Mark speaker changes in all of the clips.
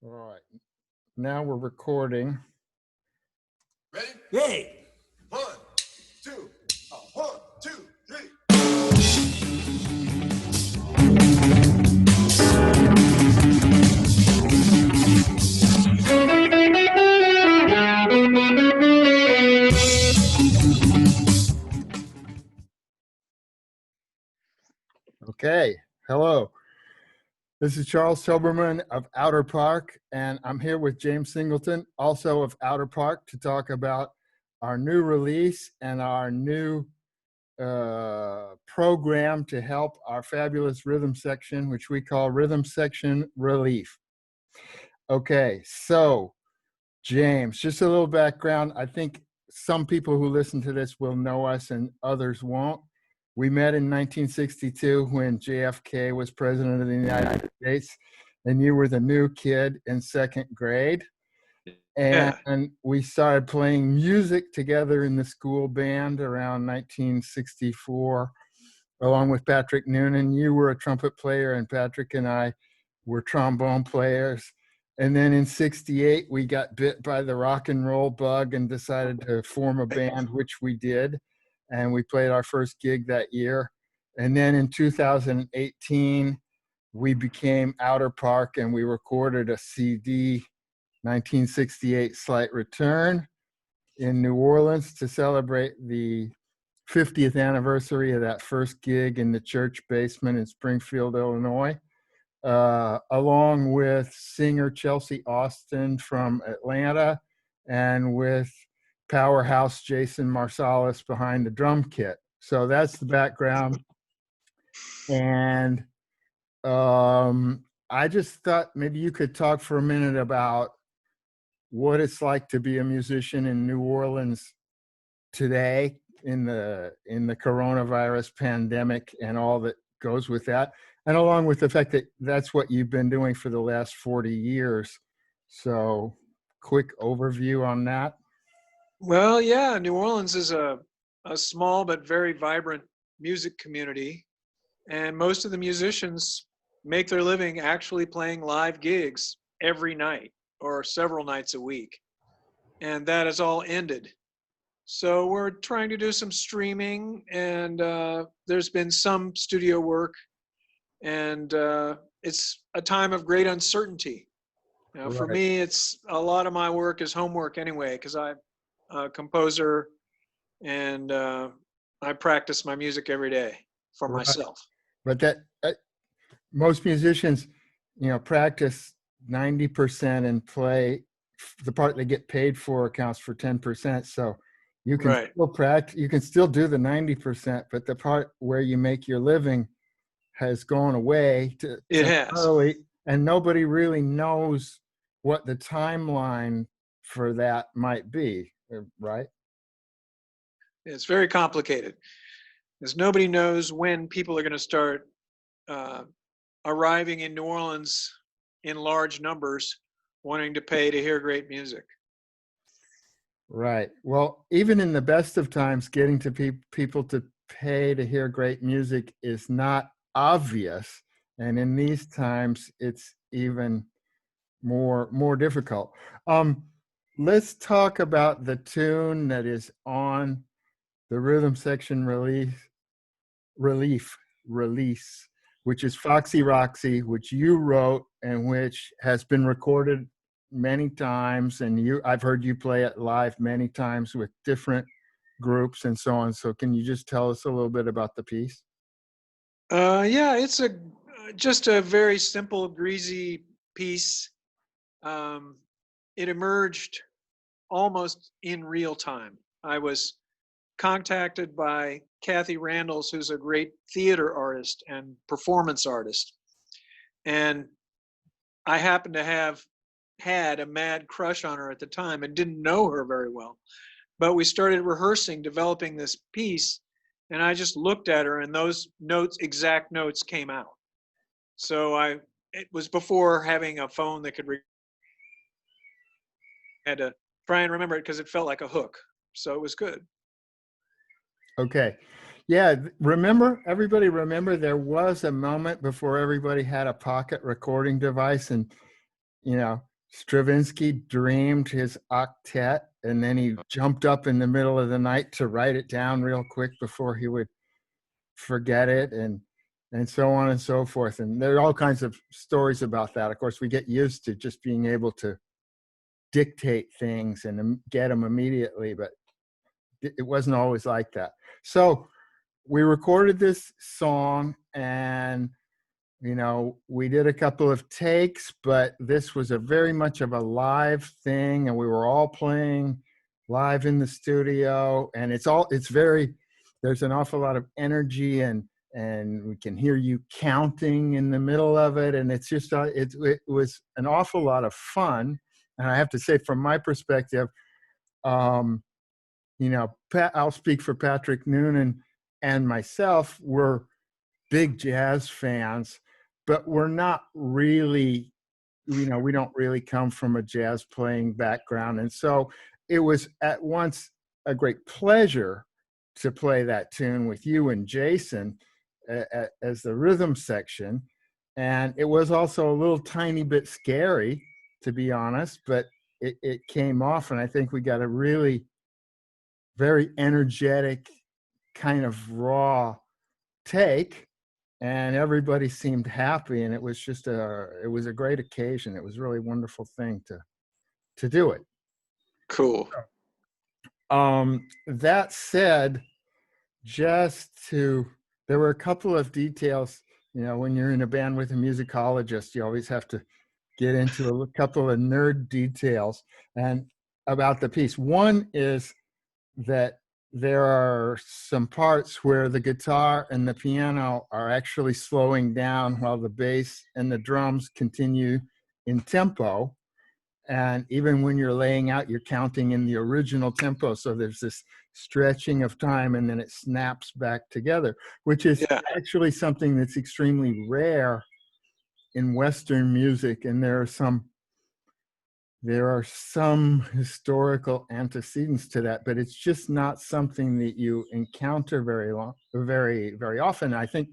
Speaker 1: All right. Now we're recording.
Speaker 2: Ready?
Speaker 3: Hey!
Speaker 2: 1, 2, 1, 2, 3.
Speaker 1: Okay. Hello. This is Charles Tobermann of Outer Park, and I'm here with James Singleton, also of Outer Park, to talk about our new release and our new program to help our fabulous rhythm section, which we call Rhythm Section Relief. Okay, so James, just a little background. I think some people who listen to this will know us and others won't. We met in 1962 when JFK was president of the United States, and you were the new kid in second grade. And we started playing music together in the school band around 1964, along with Patrick Noonan. You were a trumpet player, and Patrick and I were trombone players. And then in 68, we got bit by the rock and roll bug and decided to form a band, which we did. And we played our first gig that year. And then in 2018, we became Outer Park, and we recorded a CD, 1968 Slight Return, in New Orleans to celebrate the 50th anniversary of that first gig in the church basement in Springfield, Illinois, along with singer Chelsea Austin from Atlanta and with powerhouse Jason Marsalis behind the drum kit. So that's the background. And I just thought maybe you could talk for a minute about what it's like to be a musician in New Orleans today in the coronavirus pandemic and all that goes with that, and along with the fact that that's what you've been doing for the last 40 years. So quick overview on that.
Speaker 3: Well, yeah, New Orleans is a small but very vibrant music community, and most of the musicians make their living actually playing live gigs every night or several nights a week, and that has all ended. So we're trying to do some streaming, and there's been some studio work, and it's a time of great uncertainty. Now, for me, it's a lot of my work is homework anyway, because I'm a composer, and I practice my music every day for myself.
Speaker 1: But that most musicians, practice 90% and play the part they get paid for accounts for 10%. So you can still practice, you can still do the 90%, but the part where you make your living has gone away early, and nobody really knows what the timeline for that might be, right?
Speaker 3: It's very complicated, because nobody knows when people are going to start arriving in New Orleans in large numbers, wanting to pay to hear great music.
Speaker 1: Right. Well, even in the best of times, getting to people to pay to hear great music is not obvious, and in these times, it's even more difficult. Let's talk about the tune that is on the Rhythm Section release, which is Foxy Roxy, which you wrote and which has been recorded many times, and I've heard you play it live many times with different groups and so on. So can you just tell us a little bit about the piece?
Speaker 3: Yeah, it's just a very simple, breezy piece. It emerged almost in real time. I was contacted by Kathy Randalls, who's a great theater artist and performance artist. And I happened to have had a mad crush on her at the time and didn't know her very well. But we started rehearsing, developing this piece, and I just looked at her, and those exact notes came out. So it was before having a phone that could had to try and remember it, because it felt like a hook. So it was good.
Speaker 1: Okay. Yeah. Everybody remember there was a moment before everybody had a pocket recording device, and, Stravinsky dreamed his octet, and then he jumped up in the middle of the night to write it down real quick before he would forget it, and so on and so forth. And there are all kinds of stories about that. Of course, we get used to just being able to dictate things and get them immediately, but it wasn't always like that. So we recorded this song, and we did a couple of takes, but this was a very much of a live thing, and we were all playing live in the studio, and there's an awful lot of energy, and we can hear you counting in the middle of it, and it's just it was an awful lot of fun. And I have to say, from my perspective, I'll speak for Patrick Noonan and myself. We're big jazz fans, but we're not really, we don't really come from a jazz playing background. And so it was at once a great pleasure to play that tune with you and Jason as the rhythm section. And it was also a little tiny bit scary, to be honest, but it came off, and I think we got a really very energetic kind of raw take, and everybody seemed happy, and it was just it was a great occasion. It was a really wonderful thing to do it.
Speaker 3: Cool.
Speaker 1: That said, there were a couple of details. When you're in a band with a musicologist, you always have to get into a couple of nerd details and about the piece. One is that there are some parts where the guitar and the piano are actually slowing down while the bass and the drums continue in tempo. And even when you're laying out, you're counting in the original tempo. So there's this stretching of time, and then it snaps back together, which is actually something that's extremely rare in Western music. And there are some historical antecedents to that, but it's just not something that you encounter very often. I think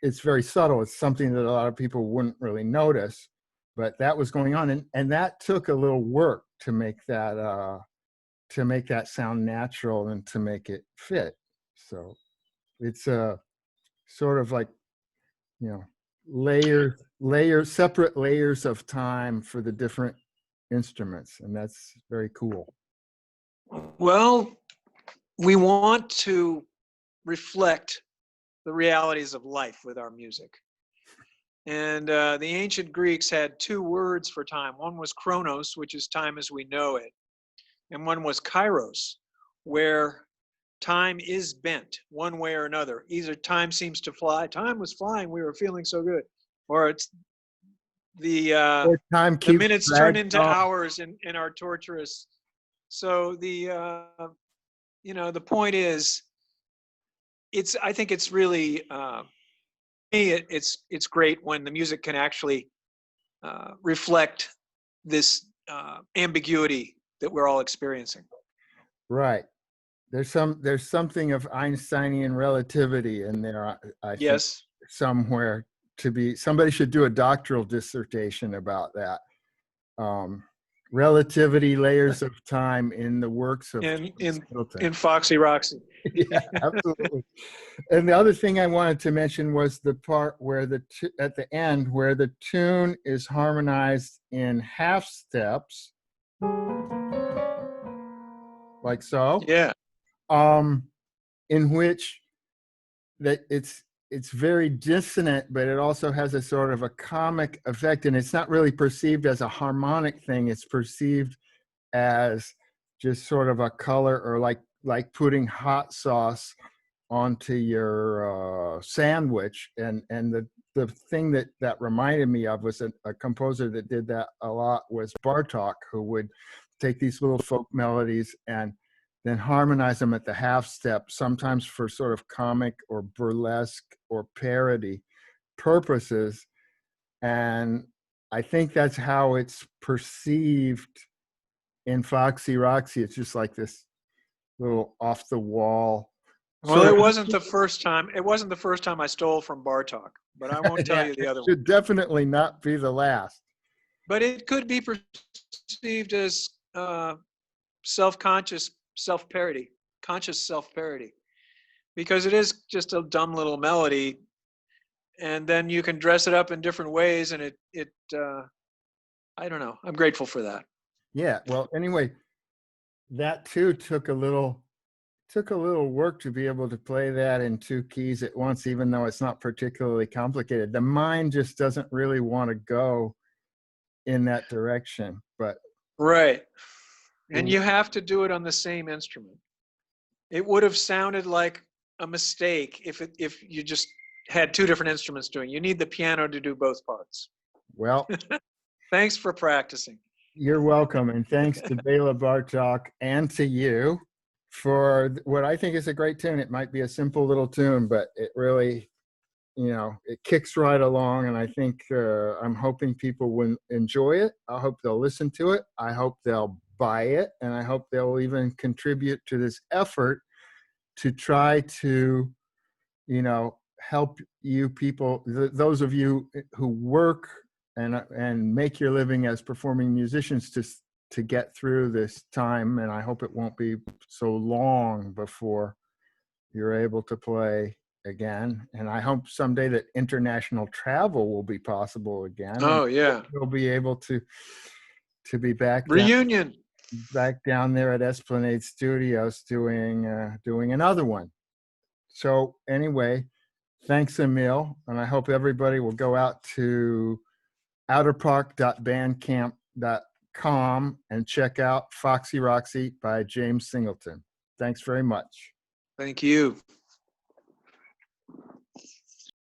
Speaker 1: it's very subtle. It's something that a lot of people wouldn't really notice, but that was going on, and that took a little work to make that sound natural and to make it fit. So it's sort of like separate layers of time for the different instruments, and that's very cool.
Speaker 3: Well, we want to reflect the realities of life with our music. And the ancient Greeks had two words for time. One was chronos, which is time as we know it, and one was kairos, where time is bent one way or another. Either time seems to fly, time was flying, we were feeling so good, or it's the minutes turn into hours in our torturous. So the point is, I think it's really it's great when the music can actually reflect this ambiguity that we're all experiencing.
Speaker 1: Right. There's something of Einsteinian relativity in there. I think somewhere somebody should do a doctoral dissertation about that. Relativity, layers of time in the works of
Speaker 3: in Foxy Roxy.
Speaker 1: Yeah, absolutely. And the other thing I wanted to mention was the part where at the end where the tune is harmonized in half steps, like so.
Speaker 3: Yeah.
Speaker 1: In which that it's very dissonant, but it also has a sort of a comic effect, and it's not really perceived as a harmonic thing. It's perceived as just sort of a color, or like putting hot sauce onto your sandwich. And the thing that reminded me of was a composer that did that a lot was Bartók, who would take these little folk melodies and then harmonize them at the half step, sometimes for sort of comic or burlesque or parody purposes. And I think that's how it's perceived in Foxy Roxy. It's just like this little off the wall.
Speaker 3: Well, it wasn't the first time I stole from Bartók, but I won't tell you the other one.
Speaker 1: Should definitely not be the last.
Speaker 3: but it could be perceived as self-conscious self-parody, conscious self-parody, because it is just a dumb little melody, and then you can dress it up in different ways, and it I don't know. I'm grateful for that.
Speaker 1: Yeah. Well, anyway, that too took a little work to be able to play that in two keys at once, even though it's not particularly complicated. The mind just doesn't really want to go in that direction, but
Speaker 3: Right. And you have to do it on the same instrument. It would have sounded like a mistake if you just had two different instruments doing. You need the piano to do both parts.
Speaker 1: well,
Speaker 3: Thanks for practicing.
Speaker 1: you're welcome. And thanks to Bela Bartok and to you for what I think is a great tune. It might be a simple little tune, but it really, it kicks right along. And I think I'm hoping people will enjoy it. I hope they'll listen to it. I hope they'll buy it. And I hope they'll even contribute to this effort to try to, help you people, those of you who work and make your living as performing musicians to get through this time. And I hope it won't be so long before you're able to play again. And I hope someday that international travel will be possible again.
Speaker 3: Oh, yeah.
Speaker 1: We'll be able to be back
Speaker 3: Reunion.
Speaker 1: down there at Esplanade Studios doing another one. So anyway, thanks, Emil. And I hope everybody will go out to outerpark.bandcamp.com and check out Foxy Roxy by James Singleton. Thanks very much.
Speaker 3: Thank you.